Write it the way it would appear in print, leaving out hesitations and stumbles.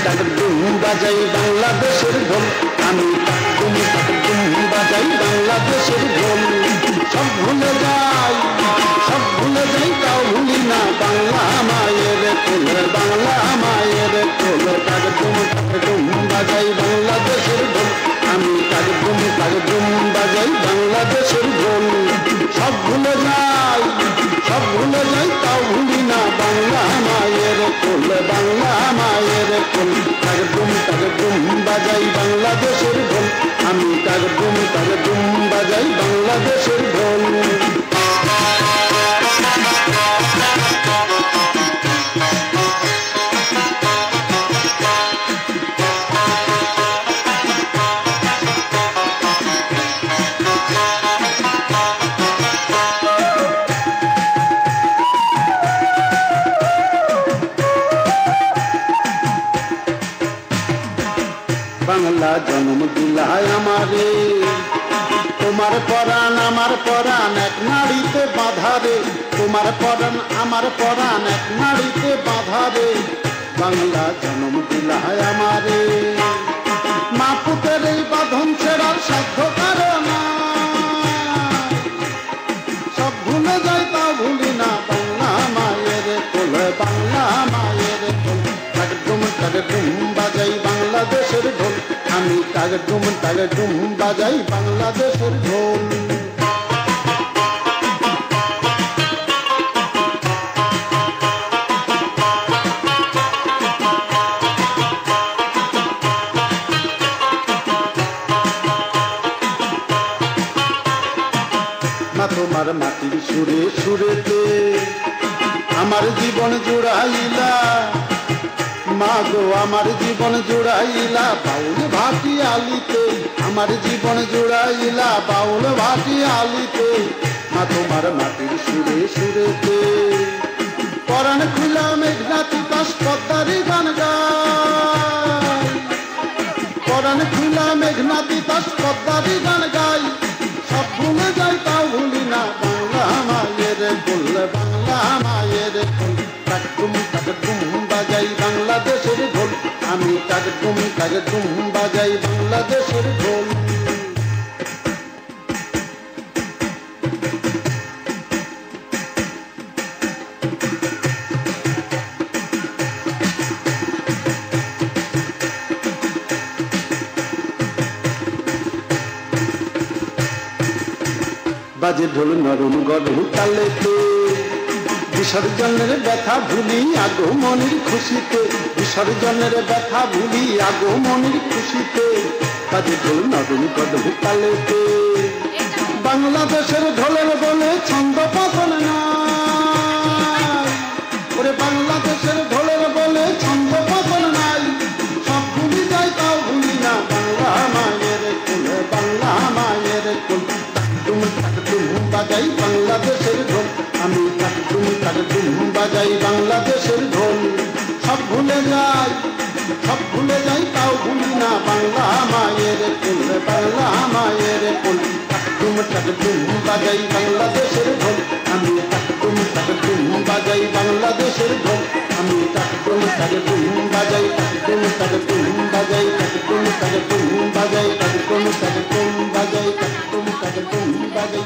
টাক ডুম বাজাই বাংলাদেশের ঢোল, আমি টাক ডুম বাজাই বাংলাদেশের ঢোল। সব ভুলে যাই, সব ভুলে যাই, তাও ভুলি না বাংলা মায়ের কোল, বাংলা মায়ের কোল। টাক ডুম বাজাই বাংলাদেশের ঢোল, আমি টাক ডুম বাজাই বাংলাদেশের ঢোল। সব ভুলে যাই, সব ভুলে যাই, তাও ভুলি না বাংলা মায়ের কোল, বাংলা মায়ের কোল। টাক ডুম বাজাই বাংলাদেশের ঢোল, আমি টাক ডুম বাজাই বাংলাদেশের ঢোল। বাংলা জন্ম দিলায় আমারে, তোমার পরাণ আমার পরাণ এক নাড়িতে বাঁধা রে, তোমার পরাণ আমার পরাণ এক নাড়িতে বাঁধা রে। বাংলা জন্ম দিলায় আমারে, মা পুতের এই বাঁধন ছেড়ার সাধ্য কারো না। সব ভুলে যাই, তা ভুলি না বাংলা মায়ের কোল, বাংলা মায়ের কোল। টাক ডুম বাজাই বাংলাদেশের ঢোল, আমি টাক ডুম বাজাই বাংলাদেশের ঢোল। না তোমার মাটির সুরে সুরেতে আমার জীবন জুড়াইলা, মা গো আমার জীবন জুড়াইলা বাউল ভাটি আলিতে, আমার জীবন জুড়াইলা বাউল ভাটি আলিতে। মা তোমার মাটির সুরে সুরেতে পরাণ খুলা মেঘনা তিতাস পদ্মারি গান গাই, পরাণ খুলা মেঘনা তিতাস পদ্মারি গান গাই। সব ভুলে যাই, তাও ভুলি না বাংলা মায়ের কোল, বাংলা মায়ের কোল। টাক ডুম বাজাই বাংলাদেশের ঢোল, আমি টাক ডুম বাজাই বাংলাদেশের ঢোল। বাজে ঢোল নরম গরম তালেতে, বিসর্জনের ব্যথা ভুলি আগমনের খুশিতে, বিসর্জনের ব্যথা ভুলি আগমনের খুশিতে। বাজে ঢোল নরম গরম তালেতে, বাংলাদেশের ঢোলের বলে ছন্দ পতন নাই, ওরে বাংলাদেশের ঢোলের বলে ছন্দ পতন নাই। সব ভুলি যাই, তাও ভুলি না বাংলা মায়ের কোল, বাংলা মায়ের কোল। টাক ডুম বাজাই বাংলাদেশের ঢোল, আমি টাক ডুম বাজাই বাংলাদেশের ঢোল। সব ভুলে যাই, সব ভুলে যাই, তাও ভুলি না বাংলা মায়ের কোল, বাংলা মায়ের কোল। টাক ডুম বাজাই বাংলাদেশের ঢোল, আমি টাক ডুম বাজাই বাংলাদেশের ঢোল, আমি টাক ডুম বাজাই, টাক ডুম বাজাই, টাক ডুম বাজাই, টাক ডুম বাজাই, টাক ডুম বাজাই, টাক ডুম বাজাই।